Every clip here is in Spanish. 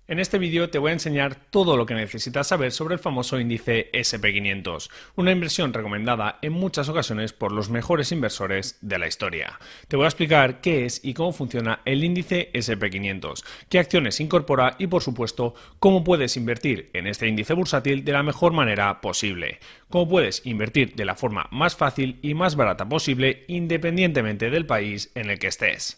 En este vídeo te voy a enseñar todo lo que necesitas saber sobre el famoso índice SP500, una inversión recomendada en muchas ocasiones por los mejores inversores de la historia. Te voy a explicar qué es y cómo funciona el índice SP500, qué acciones incorpora y, por supuesto, cómo puedes invertir en este índice bursátil de la mejor manera posible. Cómo puedes invertir de la forma más fácil y más barata posible independientemente del país en el que estés.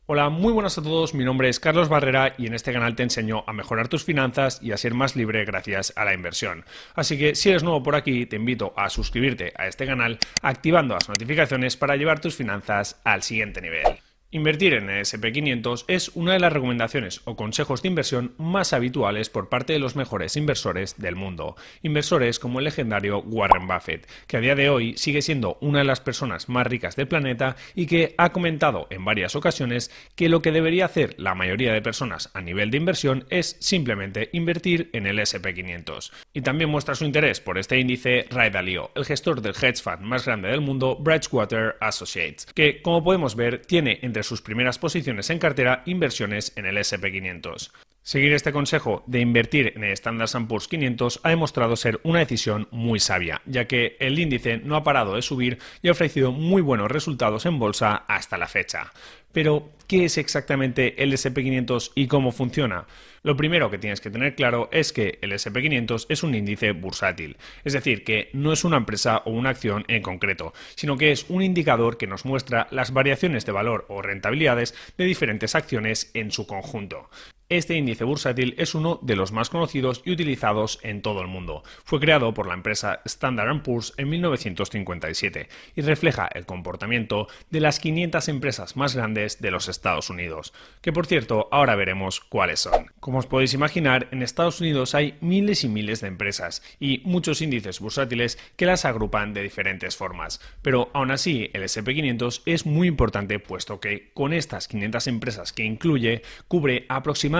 Hola, muy buenas a todos, mi nombre es Carlos Barrera y en este canal te enseño a mejorar tus finanzas y a ser más libre gracias a la inversión. Así que si eres nuevo por aquí, te invito a suscribirte a este canal activando las notificaciones para llevar tus finanzas al siguiente nivel. Invertir en el SP500 es una de las recomendaciones o consejos de inversión más habituales por parte de los mejores inversores del mundo. Inversores como el legendario Warren Buffett, que a día de hoy sigue siendo una de las personas más ricas del planeta y que ha comentado en varias ocasiones que lo que debería hacer la mayoría de personas a nivel de inversión es simplemente invertir en el SP500. Y también muestra su interés por este índice Ray Dalio, el gestor del hedge fund más grande del mundo, Bridgewater Associates, que, como podemos ver, tiene entre sus primeras posiciones en cartera inversiones en el SP500. Seguir este consejo de invertir en el Standard & Poor's 500 ha demostrado ser una decisión muy sabia, ya que el índice no ha parado de subir y ha ofrecido muy buenos resultados en bolsa hasta la fecha. Pero, ¿qué es exactamente el SP500 y cómo funciona? Lo primero que tienes que tener claro es que el SP500 es un índice bursátil, es decir, que no es una empresa o una acción en concreto, sino que es un indicador que nos muestra las variaciones de valor o rentabilidades de diferentes acciones en su conjunto. Este índice bursátil es uno de los más conocidos y utilizados en todo el mundo. Fue creado por la empresa Standard & Poor's en 1957 y refleja el comportamiento de las 500 empresas más grandes de los Estados Unidos, que por cierto ahora veremos cuáles son. Como os podéis imaginar, en Estados Unidos hay miles y miles de empresas y muchos índices bursátiles que las agrupan de diferentes formas, pero aún así el SP500 es muy importante puesto que con estas 500 empresas que incluye, cubre aproximadamente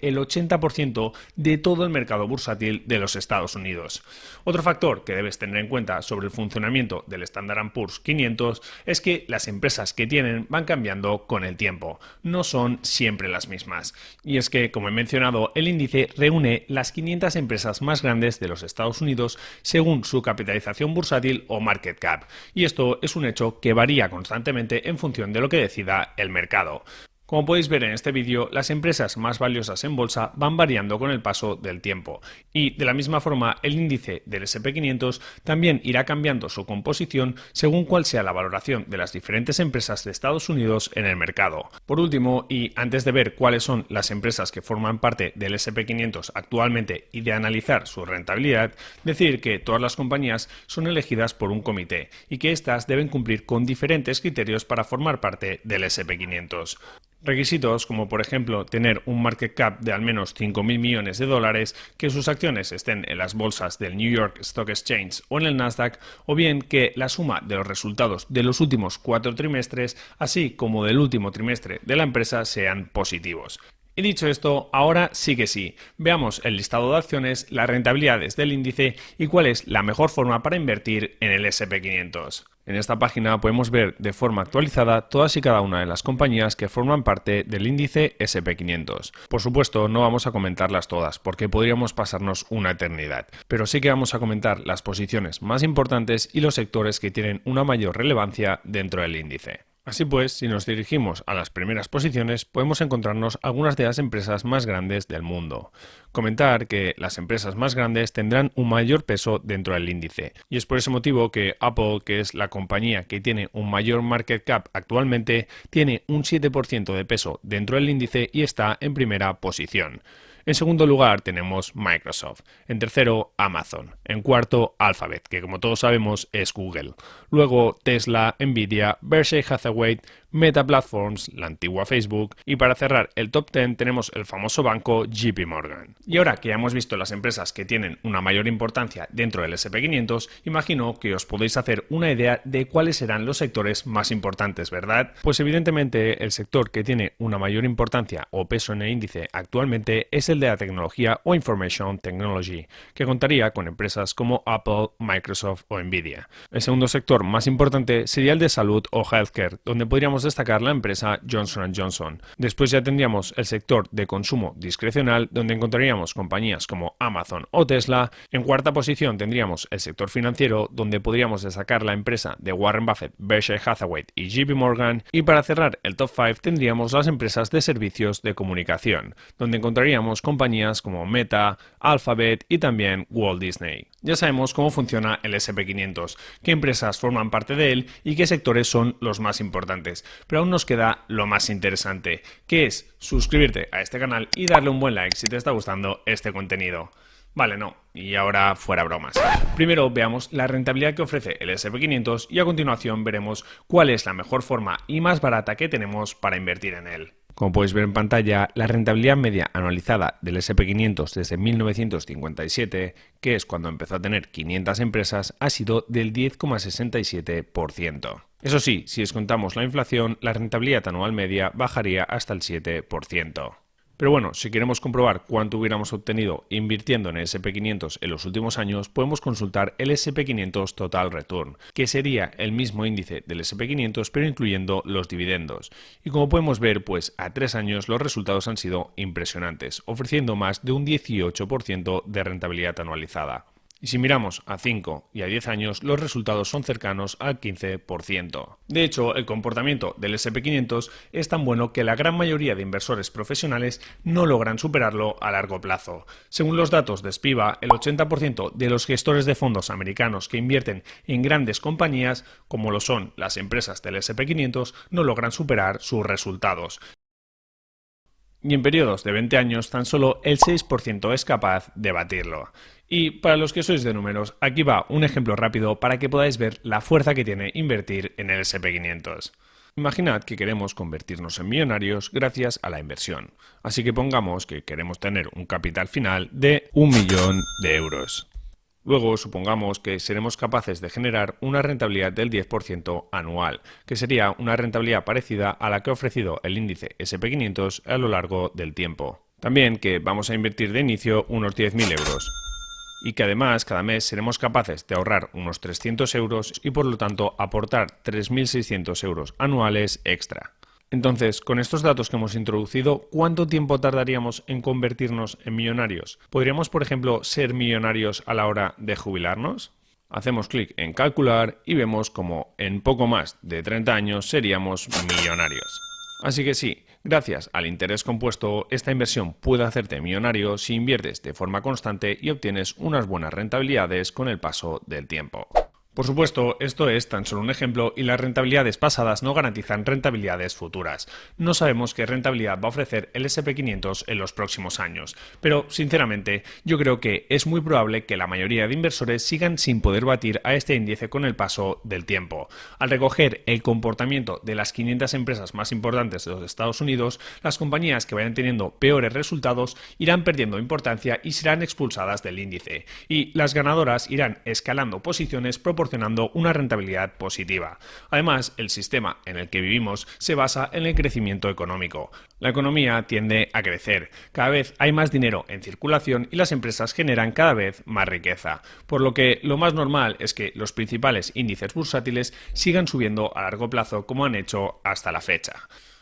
el 80% de todo el mercado bursátil de los Estados Unidos. Otro factor que debes tener en cuenta sobre el funcionamiento del Standard & Poor's 500 es que las empresas que tienen van cambiando con el tiempo, no son siempre las mismas. Y es que, como he mencionado, el índice reúne las 500 empresas más grandes de los Estados Unidos según su capitalización bursátil o market cap, y esto es un hecho que varía constantemente en función de lo que decida el mercado. Como podéis ver en este vídeo, las empresas más valiosas en bolsa van variando con el paso del tiempo y, de la misma forma, el índice del SP500 también irá cambiando su composición según cuál sea la valoración de las diferentes empresas de Estados Unidos en el mercado. Por último, y antes de ver cuáles son las empresas que forman parte del SP500 actualmente y de analizar su rentabilidad, decir que todas las compañías son elegidas por un comité y que éstas deben cumplir con diferentes criterios para formar parte del SP500. Requisitos como, por ejemplo, tener un market cap de al menos 5.000 millones de dólares, que sus acciones estén en las bolsas del New York Stock Exchange o en el Nasdaq, o bien que la suma de los resultados de los últimos 4 trimestres, así como del último trimestre de la empresa, sean positivos. Y dicho esto, ahora sí que sí, veamos el listado de acciones, las rentabilidades del índice y cuál es la mejor forma para invertir en el SP500. En esta página podemos ver de forma actualizada todas y cada una de las compañías que forman parte del índice SP500. Por supuesto, no vamos a comentarlas todas porque podríamos pasarnos una eternidad, pero sí que vamos a comentar las posiciones más importantes y los sectores que tienen una mayor relevancia dentro del índice. Así pues, si nos dirigimos a las primeras posiciones, podemos encontrarnos algunas de las empresas más grandes del mundo. Comentar que las empresas más grandes tendrán un mayor peso dentro del índice, y es por ese motivo que Apple, que es la compañía que tiene un mayor market cap actualmente, tiene un 7% de peso dentro del índice y está en primera posición. En segundo lugar tenemos Microsoft, en tercero Amazon, en cuarto Alphabet, que como todos sabemos es Google, luego Tesla, Nvidia, Berkshire Hathaway, Meta Platforms, la antigua Facebook, y para cerrar el top 10 tenemos el famoso banco JP Morgan. Y ahora que ya hemos visto las empresas que tienen una mayor importancia dentro del SP500, imagino que os podéis hacer una idea de cuáles serán los sectores más importantes, ¿verdad? Pues evidentemente el sector que tiene una mayor importancia o peso en el índice actualmente es el de la tecnología o Information Technology, que contaría con empresas como Apple, Microsoft o Nvidia. El segundo sector más importante sería el de salud o healthcare, donde podríamos podríamos destacar la empresa Johnson & Johnson. Después ya tendríamos el sector de consumo discrecional, donde encontraríamos compañías como Amazon o Tesla. En cuarta posición tendríamos el sector financiero, donde podríamos destacar la empresa de Warren Buffett, Berkshire Hathaway y JP Morgan. Y para cerrar el top 5 tendríamos las empresas de servicios de comunicación, donde encontraríamos compañías como Meta, Alphabet y también Walt Disney. Ya sabemos cómo funciona el S&P 500, qué empresas forman parte de él y qué sectores son los más importantes. Pero aún nos queda lo más interesante, que es suscribirte a este canal y darle un buen like si te está gustando este contenido. Vale, no. Y ahora fuera bromas. Primero veamos la rentabilidad que ofrece el S&P 500 y a continuación veremos cuál es la mejor forma y más barata que tenemos para invertir en él. Como podéis ver en pantalla, la rentabilidad media anualizada del S&P 500 desde 1957, que es cuando empezó a tener 500 empresas, ha sido del 10,67%. Eso sí, si descontamos la inflación, la rentabilidad anual media bajaría hasta el 7%. Pero bueno, si queremos comprobar cuánto hubiéramos obtenido invirtiendo en el S&P 500 en los últimos años, podemos consultar el S&P 500 Total Return, que sería el mismo índice del S&P 500 pero incluyendo los dividendos. Y como podemos ver, pues a 3 años los resultados han sido impresionantes, ofreciendo más de un 18% de rentabilidad anualizada. Y si miramos a 5 y a 10 años, los resultados son cercanos al 15%. De hecho, el comportamiento del S&P 500 es tan bueno que la gran mayoría de inversores profesionales no logran superarlo a largo plazo. Según los datos de Spiva, el 80% de los gestores de fondos americanos que invierten en grandes compañías, como lo son las empresas del S&P 500, no logran superar sus resultados. Y en periodos de 20 años, tan solo el 6% es capaz de batirlo. Y para los que sois de números, aquí va un ejemplo rápido para que podáis ver la fuerza que tiene invertir en el S&P 500. Imaginad que queremos convertirnos en millonarios gracias a la inversión. Así que pongamos que queremos tener un capital final de 1.000.000 de euros. Luego, supongamos que seremos capaces de generar una rentabilidad del 10% anual, que sería una rentabilidad parecida a la que ha ofrecido el índice S&P 500 a lo largo del tiempo. También que vamos a invertir de inicio unos 10.000 euros. Y que además cada mes seremos capaces de ahorrar unos 300 euros y por lo tanto aportar 3.600 euros anuales extra. Entonces, con estos datos que hemos introducido, ¿cuánto tiempo tardaríamos en convertirnos en millonarios? ¿Podríamos, por ejemplo, ser millonarios a la hora de jubilarnos? Hacemos clic en calcular y vemos como en poco más de 30 años seríamos millonarios. Así que sí, gracias al interés compuesto, esta inversión puede hacerte millonario si inviertes de forma constante y obtienes unas buenas rentabilidades con el paso del tiempo. Por supuesto, esto es tan solo un ejemplo y las rentabilidades pasadas no garantizan rentabilidades futuras. No sabemos qué rentabilidad va a ofrecer el S&P 500 en los próximos años, pero sinceramente yo creo que es muy probable que la mayoría de inversores sigan sin poder batir a este índice con el paso del tiempo. Al recoger el comportamiento de las 500 empresas más importantes de los Estados Unidos, las compañías que vayan teniendo peores resultados irán perdiendo importancia y serán expulsadas del índice, y las ganadoras irán escalando posiciones proporcionando una rentabilidad positiva. Además, el sistema en el que vivimos se basa en el crecimiento económico. La economía tiende a crecer, cada vez hay más dinero en circulación y las empresas generan cada vez más riqueza, por lo que lo más normal es que los principales índices bursátiles sigan subiendo a largo plazo como han hecho hasta la fecha.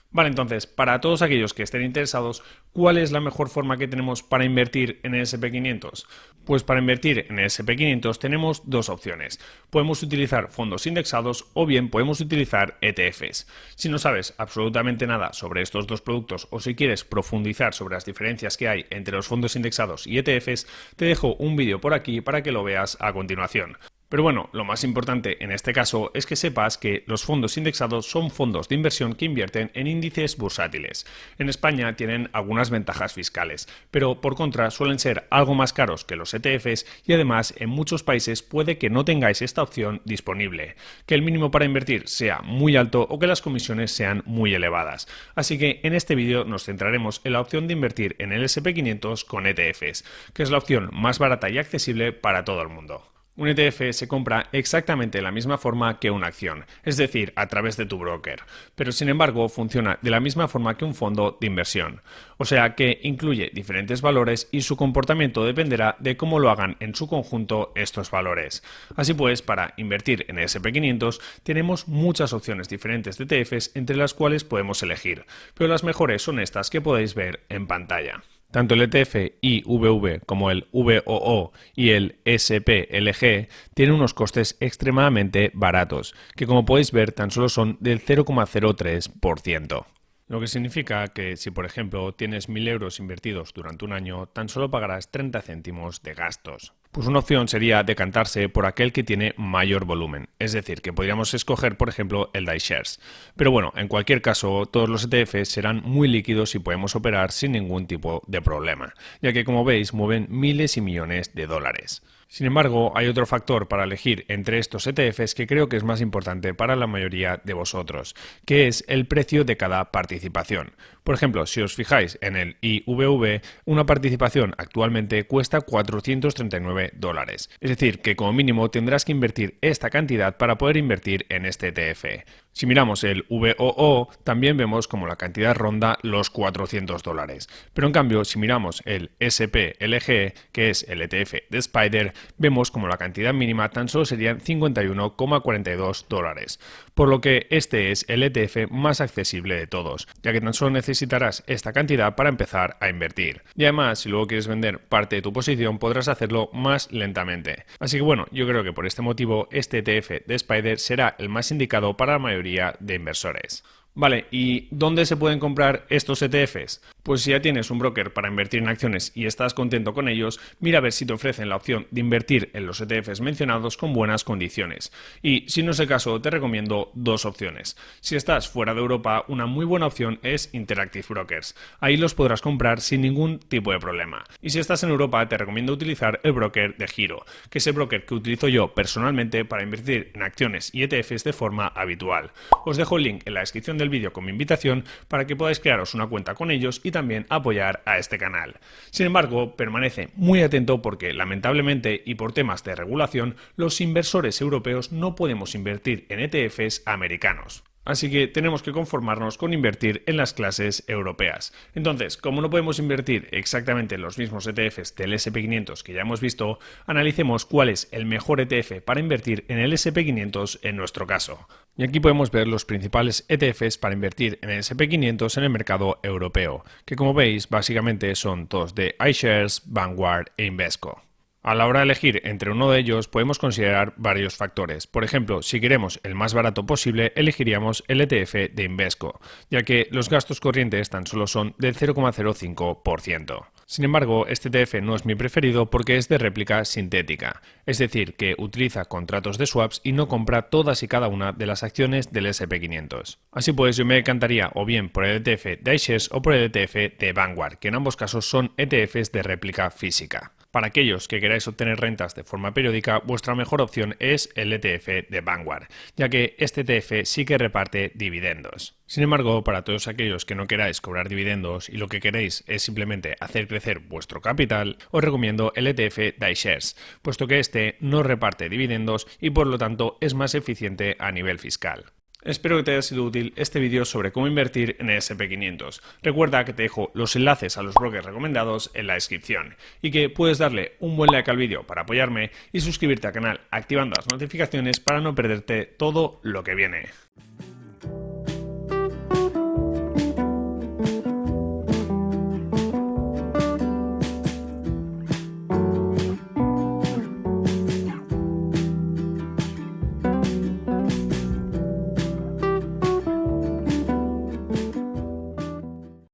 Vale, entonces, para todos aquellos que estén interesados, ¿cuál es la mejor forma que tenemos para invertir en el S&P 500? Pues para invertir en el S&P 500 tenemos dos opciones. Podemos utilizar fondos indexados o bien podemos utilizar ETFs. Si no sabes absolutamente nada sobre estos dos productos o si quieres profundizar sobre las diferencias que hay entre los fondos indexados y ETFs, te dejo un vídeo por aquí para que lo veas a continuación. Pero bueno, lo más importante en este caso es que sepas que los fondos indexados son fondos de inversión que invierten en índices bursátiles. En España tienen algunas ventajas fiscales, pero por contra suelen ser algo más caros que los ETFs y además en muchos países puede que no tengáis esta opción disponible, que el mínimo para invertir sea muy alto o que las comisiones sean muy elevadas. Así que en este vídeo nos centraremos en la opción de invertir en el S&P 500 con ETFs, que es la opción más barata y accesible para todo el mundo. Un ETF se compra exactamente de la misma forma que una acción, es decir, a través de tu broker, pero sin embargo funciona de la misma forma que un fondo de inversión, o sea que incluye diferentes valores y su comportamiento dependerá de cómo lo hagan en su conjunto estos valores. Así pues, para invertir en el S&P 500 tenemos muchas opciones diferentes de ETFs entre las cuales podemos elegir, pero las mejores son estas que podéis ver en pantalla. Tanto el ETF IVV como el VOO y el SPLG tienen unos costes extremadamente baratos, que como podéis ver tan solo son del 0,03%. Lo que significa que si por ejemplo tienes 1.000 euros invertidos durante un año, tan solo pagarás 30 céntimos de gastos. Pues una opción sería decantarse por aquel que tiene mayor volumen, es decir, que podríamos escoger por ejemplo el iShares. Pero bueno, en cualquier caso, todos los ETFs serán muy líquidos y podemos operar sin ningún tipo de problema, ya que como veis mueven miles y millones de dólares. Sin embargo, hay otro factor para elegir entre estos ETFs que creo que es más importante para la mayoría de vosotros, que es el precio de cada participación. Por ejemplo, si os fijáis en el IVV, una participación actualmente cuesta 439 dólares. Es decir, que como mínimo tendrás que invertir esta cantidad para poder invertir en este ETF. Si miramos el VOO, también vemos como la cantidad ronda los 400 dólares. Pero en cambio, si miramos el SPLG, que es el ETF de Spider, vemos como la cantidad mínima tan solo serían 51,42 dólares. Por lo que este es el ETF más accesible de todos, ya que tan solo necesitarás esta cantidad para empezar a invertir. Y además, si luego quieres vender parte de tu posición, podrás hacerlo más lentamente. Así que bueno, yo creo que por este motivo este ETF de Spider será el más indicado para la mayoría de inversores. Vale, ¿y dónde se pueden comprar estos ETFs? Pues si ya tienes un broker para invertir en acciones y estás contento con ellos, mira a ver si te ofrecen la opción de invertir en los ETFs mencionados con buenas condiciones. Y si no es el caso, te recomiendo dos opciones. Si estás fuera de Europa, una muy buena opción es Interactive Brokers. Ahí los podrás comprar sin ningún tipo de problema. Y si estás en Europa, te recomiendo utilizar el broker de Giro, que es el broker que utilizo yo personalmente para invertir en acciones y ETFs de forma habitual. Os dejo el link en la descripción del vídeo con mi invitación para que podáis crearos una cuenta con ellos y también apoyar a este canal. Sin embargo, permanece muy atento porque lamentablemente y por temas de regulación, los inversores europeos no podemos invertir en ETFs americanos. Así que tenemos que conformarnos con invertir en las clases europeas. Entonces, como no podemos invertir exactamente en los mismos ETFs del S&P 500 que ya hemos visto, analicemos cuál es el mejor ETF para invertir en el S&P 500 en nuestro caso. Y aquí podemos ver los principales ETFs para invertir en el S&P 500 en el mercado europeo, que como veis básicamente son todos de iShares, Vanguard e Invesco. A la hora de elegir entre uno de ellos podemos considerar varios factores. Por ejemplo, si queremos el más barato posible, elegiríamos el ETF de Invesco, ya que los gastos corrientes tan solo son del 0,05%. Sin embargo, este ETF no es mi preferido porque es de réplica sintética, es decir, que utiliza contratos de swaps y no compra todas y cada una de las acciones del S&P 500. Así pues, yo me decantaría o bien por el ETF de iShares o por el ETF de Vanguard, que en ambos casos son ETFs de réplica física. Para aquellos que queráis obtener rentas de forma periódica, vuestra mejor opción es el ETF de Vanguard, ya que este ETF sí que reparte dividendos. Sin embargo, para todos aquellos que no queráis cobrar dividendos y lo que queréis es simplemente hacer crecer vuestro capital, os recomiendo el ETF de iShares, puesto que este no reparte dividendos y por lo tanto es más eficiente a nivel fiscal. Espero que te haya sido útil este vídeo sobre cómo invertir en el S&P 500. Recuerda que te dejo los enlaces a los brokers recomendados en la descripción y que puedes darle un buen like al vídeo para apoyarme y suscribirte al canal activando las notificaciones para no perderte todo lo que viene.